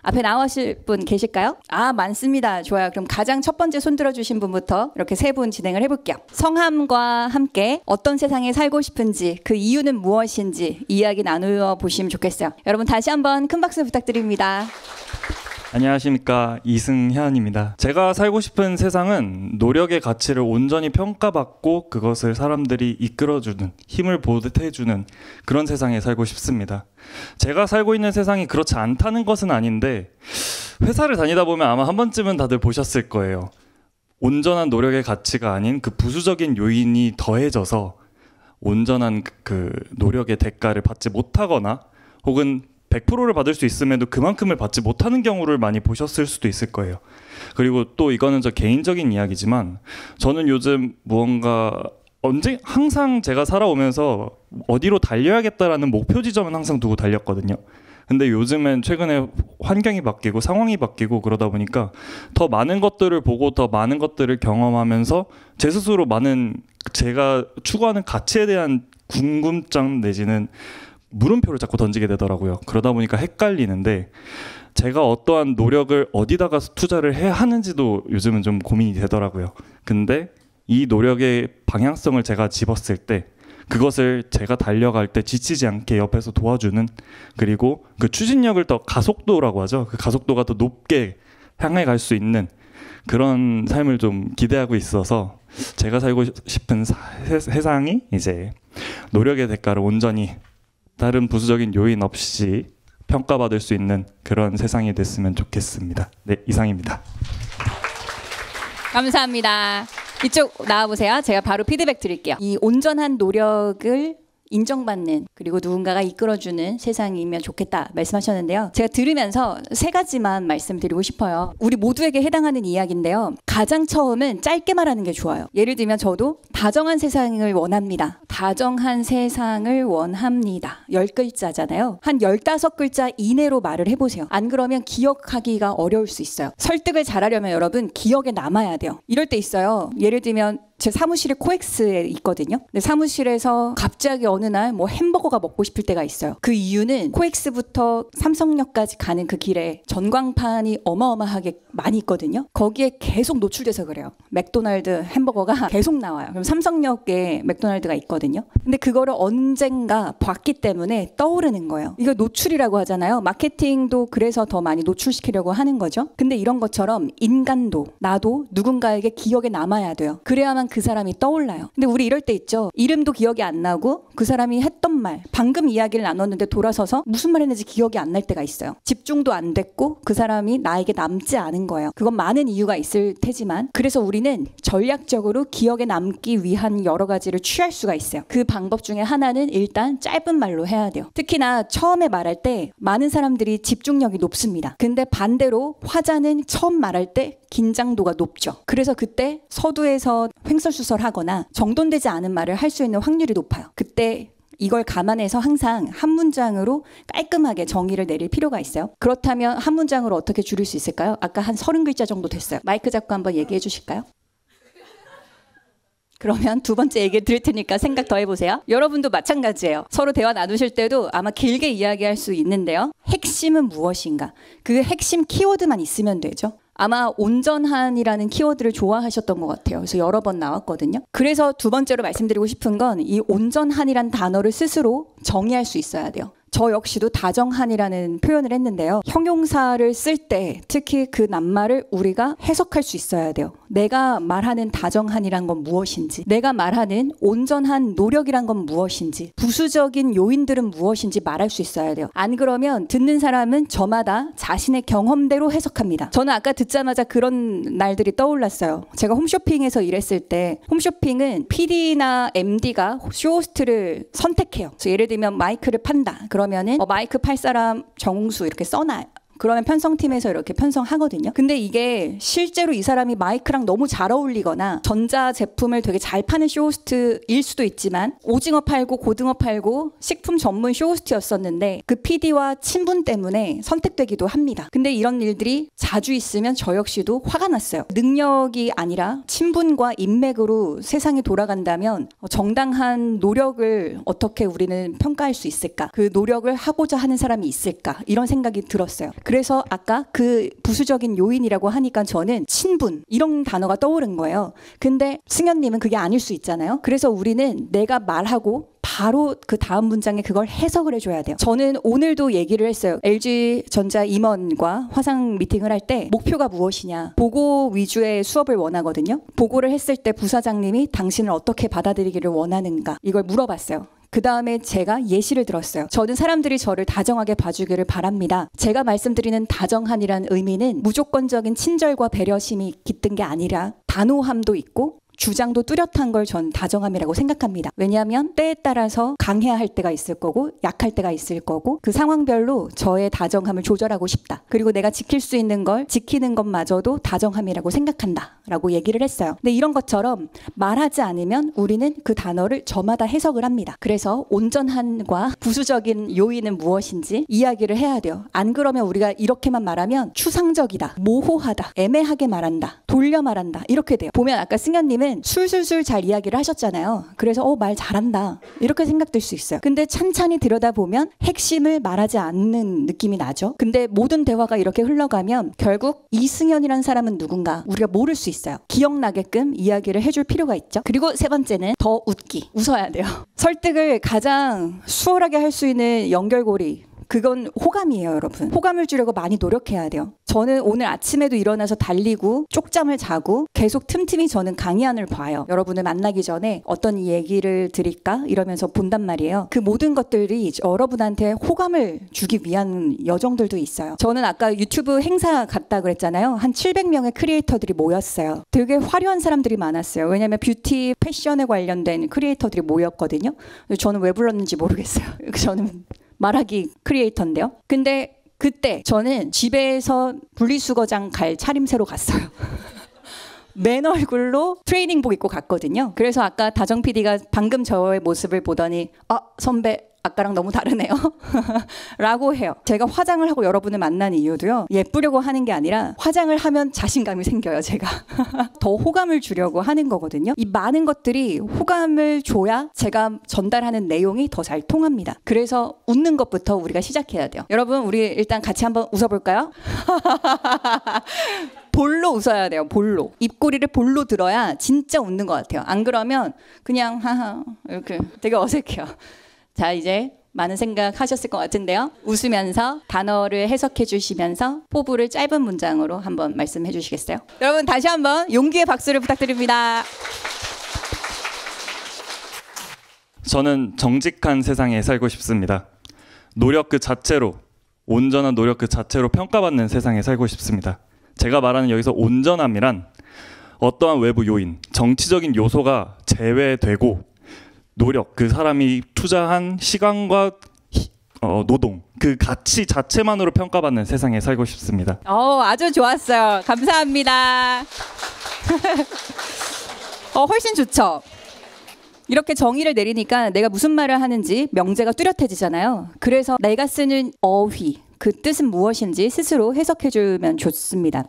앞에 나오실 분 계실까요? 아, 많습니다. 좋아요. 그럼 가장 첫 번째 손 들어주신 분부터 이렇게 세 분 진행을 해볼게요. 성함과 함께 어떤 세상에 살고 싶은지, 그 이유는 무엇인지 이야기 나누어 보시면 좋겠어요. 여러분 다시 한번 큰 박수 부탁드립니다. 안녕하십니까, 이승현입니다. 제가 살고 싶은 세상은 노력의 가치를 온전히 평가받고 그것을 사람들이 이끌어주는, 힘을 보태주는 그런 세상에 살고 싶습니다. 제가 살고 있는 세상이 그렇지 않다는 것은 아닌데, 회사를 다니다 보면 아마 한 번쯤은 다들 보셨을 거예요. 온전한 노력의 가치가 아닌 그 부수적인 요인이 더해져서 온전한 그 노력의 대가를 받지 못하거나, 혹은 100%를 받을 수 있음에도 그만큼을 받지 못하는 경우를 많이 보셨을 수도 있을 거예요. 그리고 또 이거는 저 개인적인 이야기지만, 저는 요즘 무언가 항상 제가 살아오면서 어디로 달려야겠다라는 목표 지점은 항상 두고 달렸거든요. 근데 요즘엔 최근에 환경이 바뀌고 상황이 바뀌고 그러다 보니까 더 많은 것들을 보고 더 많은 것들을 경험하면서 제 스스로 많은 제가 추구하는 가치에 대한 궁금증 내지는 물음표를 자꾸 던지게 되더라고요. 그러다 보니까 헷갈리는데, 제가 어떠한 노력을 어디다가 투자를 해야 하는지도 요즘은 좀 고민이 되더라고요. 근데 이 노력의 방향성을 제가 집었을 때, 그것을 제가 달려갈 때 지치지 않게 옆에서 도와주는, 그리고 그 추진력을 더 가속도라고 하죠. 그 가속도가 더 높게 향해 갈 수 있는 그런 삶을 좀 기대하고 있어서, 제가 살고 싶은 세상이 이제 노력의 대가를 온전히 다른 부수적인 요인 없이 평가받을 수 있는 그런 세상이 됐으면 좋겠습니다. 네, 이상입니다. 감사합니다. 이쪽 나와보세요. 제가 바로 피드백 드릴게요. 이 온전한 노력을 인정받는, 그리고 누군가가 이끌어주는 세상이면 좋겠다 말씀하셨는데요. 제가 들으면서 세 가지만 말씀드리고 싶어요. 우리 모두에게 해당하는 이야기인데요. 가장 처음은 짧게 말하는 게 좋아요. 예를 들면 저도 다정한 세상을 원합니다. 다정한 세상을 원합니다. 10글자잖아요. 한 15글자 이내로 말을 해보세요. 안 그러면 기억하기가 어려울 수 있어요. 설득을 잘하려면 여러분 기억에 남아야 돼요. 이럴 때 있어요. 예를 들면 제 사무실이 코엑스에 있거든요. 근데 사무실에서 갑자기 어느 날 뭐 햄버거가 먹고 싶을 때가 있어요. 그 이유는 코엑스부터 삼성역까지 가는 그 길에 전광판이 어마어마하게 많이 있거든요. 거기에 계속 노출돼서 그래요. 맥도날드 햄버거가 계속 나와요. 그럼 삼성역에 맥도날드가 있거든요. 근데 그거를 언젠가 봤기 때문에 떠오르는 거예요. 이거 노출이라고 하잖아요. 마케팅도 그래서 더 많이 노출시키려고 하는 거죠. 근데 이런 것처럼 인간도, 나도 누군가에게 기억에 남아야 돼요. 그래야만 그 사람이 떠올라요. 근데 우리 이럴 때 있죠. 이름도 기억이 안 나고 그 사람이 했던 말, 방금 이야기를 나눴는데 돌아서서 무슨 말 했는지 기억이 안 날 때가 있어요. 집중도 안 됐고 그 사람이 나에게 남지 않은 거예요. 그건 많은 이유가 있을 테지만, 그래서 우리는 전략적으로 기억에 남기 위한 여러 가지를 취할 수가 있어요. 그 방법 중에 하나는 일단 짧은 말로 해야 돼요. 특히나 처음에 말할 때 많은 사람들이 집중력이 높습니다. 근데 반대로 화자는 처음 말할 때 긴장도가 높죠. 그래서 그때 서두에서 횡설수설하거나 정돈되지 않은 말을 할 수 있는 확률이 높아요. 그때 이걸 감안해서 항상 한 문장으로 깔끔하게 정의를 내릴 필요가 있어요. 그렇다면 한 문장으로 어떻게 줄일 수 있을까요? 아까 한 30글자 정도 됐어요. 마이크 잡고 한번 얘기해 주실까요? 그러면 두 번째 얘기 드릴 테니까 생각 더 해보세요. 여러분도 마찬가지예요. 서로 대화 나누실 때도 아마 길게 이야기할 수 있는데요. 핵심은 무엇인가? 그 핵심 키워드만 있으면 되죠. 아마 온전한이라는 키워드를 좋아하셨던 것 같아요. 그래서 여러 번 나왔거든요. 그래서 두 번째로 말씀드리고 싶은 건 이 온전한이란 단어를 스스로 정의할 수 있어야 돼요. 저 역시도 다정한이라는 표현을 했는데요. 형용사를 쓸 때 특히 그 낱말을 우리가 해석할 수 있어야 돼요. 내가 말하는 다정한이란 건 무엇인지, 내가 말하는 온전한 노력이란 건 무엇인지, 부수적인 요인들은 무엇인지 말할 수 있어야 돼요. 안 그러면 듣는 사람은 저마다 자신의 경험대로 해석합니다. 저는 아까 듣자마자 그런 날들이 떠올랐어요. 제가 홈쇼핑에서 일했을 때, 홈쇼핑은 PD나 MD가 쇼호스트를 선택해요. 그래서 예를 들면 마이크를 판다. 그러면은 마이크 팔 사람 정웅수 이렇게 써놔요. 그러면 편성팀에서 이렇게 편성하거든요. 근데 이게 실제로 이 사람이 마이크랑 너무 잘 어울리거나 전자 제품을 되게 잘 파는 쇼호스트일 수도 있지만 오징어 팔고 고등어 팔고 식품 전문 쇼호스트였었는데 그 PD와 친분 때문에 선택되기도 합니다. 근데 이런 일들이 자주 있으면 저 역시도 화가 났어요. 능력이 아니라 친분과 인맥으로 세상이 돌아간다면 정당한 노력을 어떻게 우리는 평가할 수 있을까? 그 노력을 하고자 하는 사람이 있을까? 이런 생각이 들었어요. 그래서 아까 그 부수적인 요인이라고 하니까 저는 친분 이런 단어가 떠오른 거예요. 근데 승현님은 그게 아닐 수 있잖아요. 그래서 우리는 내가 말하고 바로 그 다음 문장에 그걸 해석을 해줘야 돼요. 저는 오늘도 얘기를 했어요. LG전자 임원과 화상 미팅을 할 때 목표가 무엇이냐. 보고 위주의 수업을 원하거든요. 보고를 했을 때 부사장님이 당신을 어떻게 받아들이기를 원하는가 이걸 물어봤어요. 그 다음에 제가 예시를 들었어요. 저는 사람들이 저를 다정하게 봐주기를 바랍니다. 제가 말씀드리는 다정한이란 의미는 무조건적인 친절과 배려심이 깃든 게 아니라 단호함도 있고 주장도 뚜렷한 걸 전 다정함이라고 생각합니다. 왜냐하면 때에 따라서 강해야 할 때가 있을 거고 약할 때가 있을 거고 그 상황별로 저의 다정함을 조절하고 싶다. 그리고 내가 지킬 수 있는 걸 지키는 것마저도 다정함이라고 생각한다. 라고 얘기를 했어요. 근데 이런 것처럼 말하지 않으면 우리는 그 단어를 저마다 해석을 합니다. 그래서 온전함과 부수적인 요인은 무엇인지 이야기를 해야 돼요. 안 그러면 우리가 이렇게만 말하면 추상적이다, 모호하다, 애매하게 말한다, 돌려 말한다 이렇게 돼요. 보면 아까 승현님은 술술술 잘 이야기를 하셨잖아요. 그래서 말 잘한다 이렇게 생각될 수 있어요. 근데 찬찬히 들여다보면 핵심을 말하지 않는 느낌이 나죠. 근데 모든 대화가 이렇게 흘러가면 결국 이승현이라는 사람은 누군가 우리가 모를 수 있어요. 기억나게끔 이야기를 해줄 필요가 있죠. 그리고 세 번째는 더 웃기. 웃어야 돼요. 설득을 가장 수월하게 할 수 있는 연결고리 그건 호감이에요, 여러분. 호감을 주려고 많이 노력해야 돼요. 저는 오늘 아침에도 일어나서 달리고 쪽잠을 자고 계속 틈틈이 저는 강의안을 봐요. 여러분을 만나기 전에 어떤 얘기를 드릴까 이러면서 본단 말이에요. 그 모든 것들이 여러분한테 호감을 주기 위한 여정들도 있어요. 저는 아까 유튜브 행사 갔다 그랬잖아요. 한 700명의 크리에이터들이 모였어요. 되게 화려한 사람들이 많았어요. 왜냐하면 뷰티, 패션에 관련된 크리에이터들이 모였거든요. 저는 왜 불렀는지 모르겠어요. 저는 말하기 크리에이터인데요. 근데 그때 저는 집에서 분리수거장 갈 차림새로 갔어요. 맨 얼굴로 트레이닝복 입고 갔거든요. 그래서 아까 다정 PD가 방금 저의 모습을 보더니 선배 아까랑 너무 다르네요. 라고 해요. 제가 화장을 하고 여러분을 만난 이유도요. 예쁘려고 하는 게 아니라 화장을 하면 자신감이 생겨요. 제가. 더 호감을 주려고 하는 거거든요. 이 많은 것들이 호감을 줘야 제가 전달하는 내용이 더 잘 통합니다. 그래서 웃는 것부터 우리가 시작해야 돼요. 여러분 우리 일단 같이 한번 웃어볼까요? 볼로 웃어야 돼요. 볼로. 입꼬리를 볼로 들어야 진짜 웃는 것 같아요. 안 그러면 그냥 하하 이렇게 되게 어색해요. 자, 이제 많은 생각 하셨을 것 같은데요. 웃으면서 단어를 해석해 주시면서 포부를 짧은 문장으로 한번 말씀해 주시겠어요? 여러분 다시 한번 용기의 박수를 부탁드립니다. 저는 정직한 세상에 살고 싶습니다. 노력 그 자체로, 온전한 노력 그 자체로 평가받는 세상에 살고 싶습니다. 제가 말하는 여기서 온전함이란 어떠한 외부 요인, 정치적인 요소가 제외되고 노력, 그 사람이 투자한 시간과 노동, 그 가치 자체만으로 평가받는 세상에 살고 싶습니다. 아주 좋았어요. 감사합니다. 훨씬 좋죠. 이렇게 정의를 내리니까 내가 무슨 말을 하는지 명제가 뚜렷해지잖아요. 그래서 내가 쓰는 어휘, 그 뜻은 무엇인지 스스로 해석해주면 좋습니다.